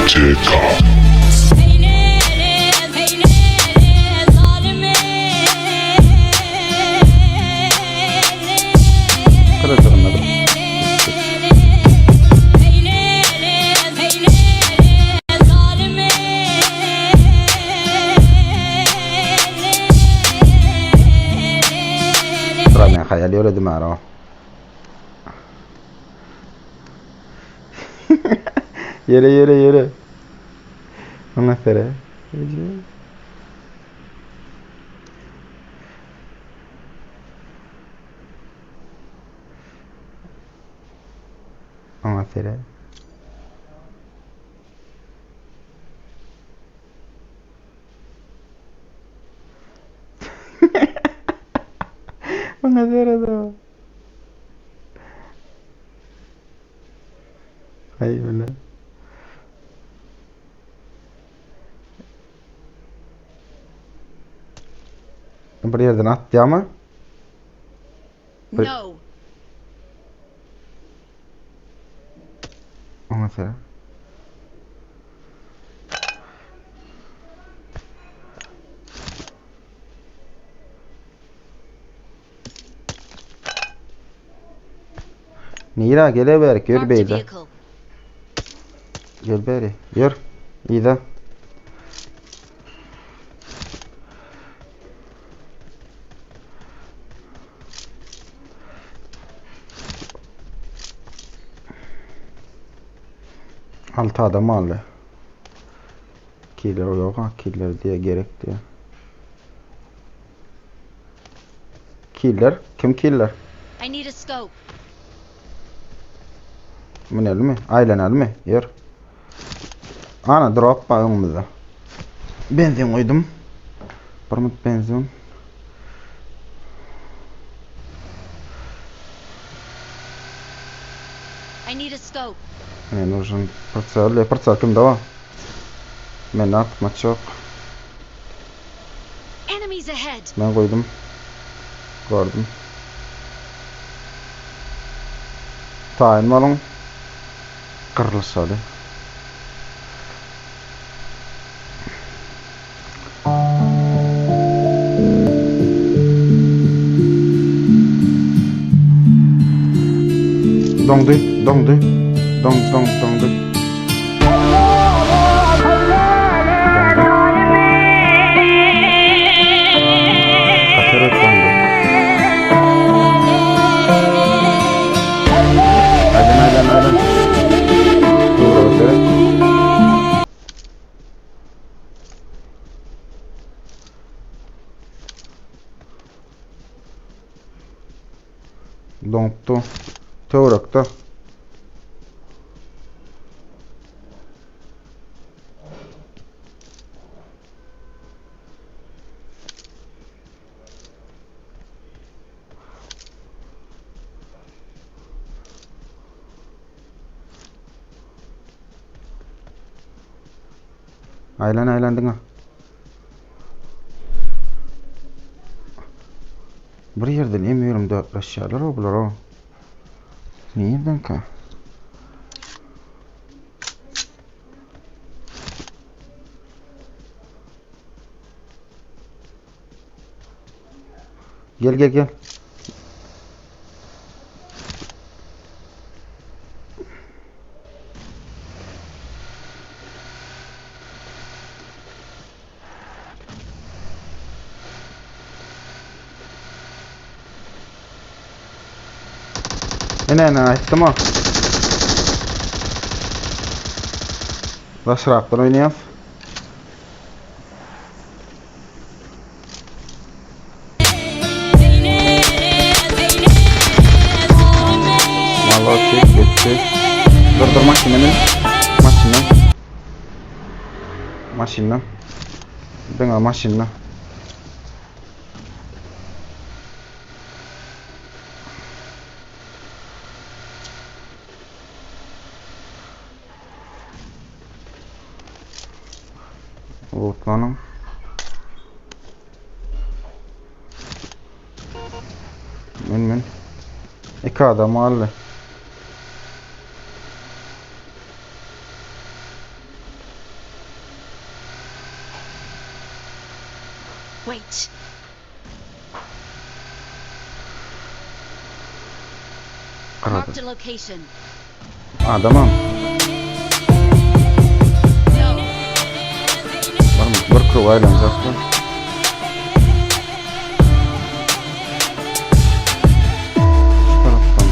TK. Kıracağım anladım. Sıra hayal öyle değil mi ara? Yere. Ona göre. Ona göre. Ona göre de. Hayır öyle. Bir yerden attı ama. No. Ona göre. Nira gele ver gör Marked a beyza. vehicle. Gel beri. Yürü. İyi de. Altı adam aldı. Killer yok ha. Killer diye gerek diye. Killer? Kim killer? I need a scope. Minel mi? Aylanel mi? Yer. Ana drop var önümüzde. Benzin koydum. Bir mut benzin. I need a scope. Мне нужен прицел. Прицел kimde var? Men atma çok. Enemies ahead. Ben koydum. Gördüm. Tayin malın. Kırılsa hadi. Dongdu. Dongdu. Kaçar et dongdu. Aynen. Doğru ötürü. Dongdu. Tövrekte. Aylandın ha. Bir yerden emiyorum da aşağılar o bular o. Nereden ka? Gel. Ne tamam. Başraktan oynayalım. Vallahi çek gitti. Dur maşinen. Bana maşinle. Lootlanım. Men. İki adam aldı. Wait. Marked a location. Adamam. No. Var mı? Bir kuru aylanacak mı? Şu taraftan.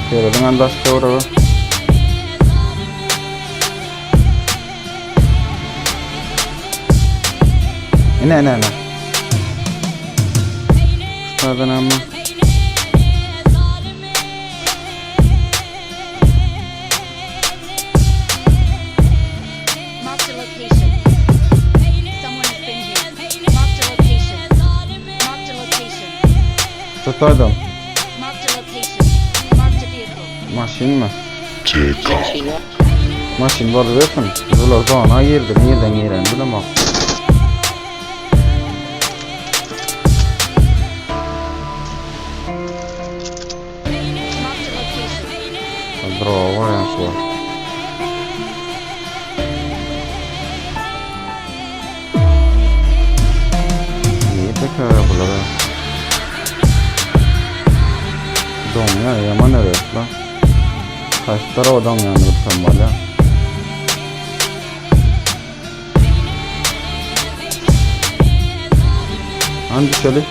Şöyle andaşta uğrağı. Ne. Şuradan ama. Marked a location. Someone has been here. Marked a location. Marked a location. Tutaydım. Marked a location. Marked a vehicle. Maşin mi? Maşin var. Maşin var versin. Zola zona yerdi. Nereden yeren bilemem. Marked a location. Drova yan şu. Niye tekrar bunlara? Donya yaman evet lan. Taşlara odan yandırsam bana. Hadi şöyle.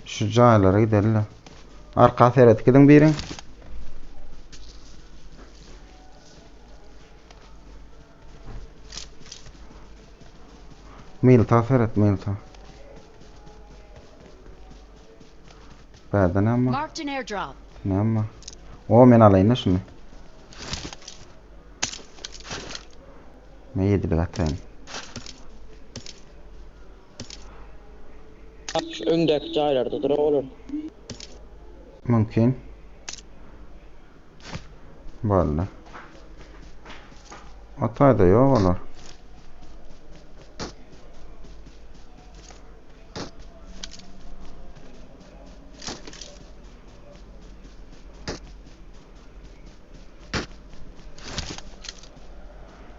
Şu caylara gidelim. Arka seyret gidin birin. Milta seyret milta. Bada ne ama? Marked an airdrop. Ne ama? O men alayım şunu. Ne yediler atayım? Şu öndeki caylarda dura olur. Mümkün. Vallahi. Atay da yok olur.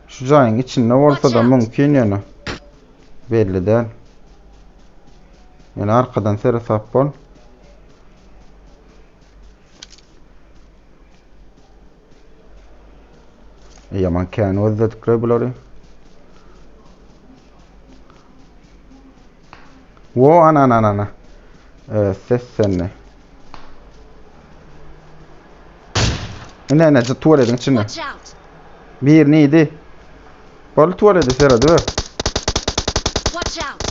Şu cayın içinde olsa da mümkün yani. Belli değil. Yani arkadan seri sap ol. Yaman kâni özledik bunları. Wo ana. Ses senne. Ne tuvaletin içinde. Watch out. Bir neydi? Bol tuvalete sera dur. Watch out.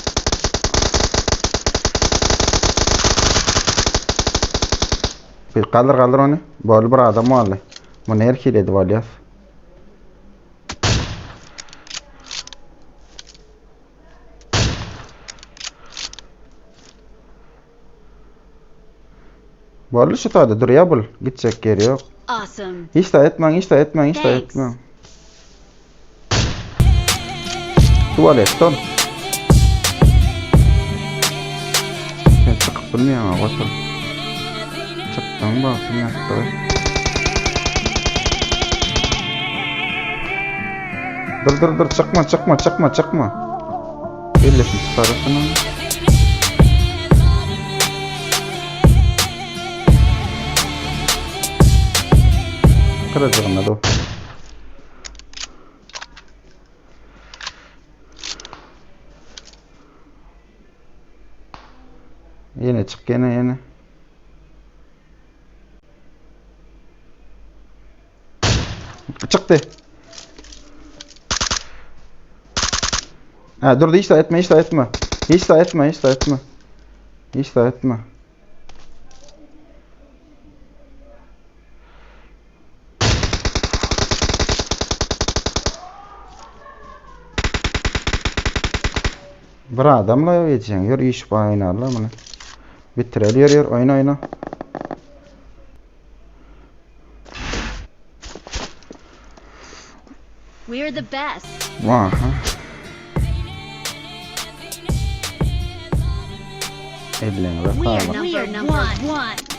Bir kaldır onu. Bol bir adam var. Bu ne erkiledi valyas. Bol şu tadı dur ya bul. Gidecek yeri yok. Awesome. Hiç de etmen. Thanks. Tuvalet ton. Ben çıkıp bilmiyorum ama koşul. Çıktım baktım yaptı. Dur çıkma. Illesin çıkarırsın onu. Kıracağım da o. Yine çık yine. Çıktı. Ha dur hiç de etme. Hiç de etme. Bir adamla yiyeceksin. Yürü iş oynarlar bunu. Bitirelim yürü oyna. We're the best. Aha. Elleğine We are kalma. number one.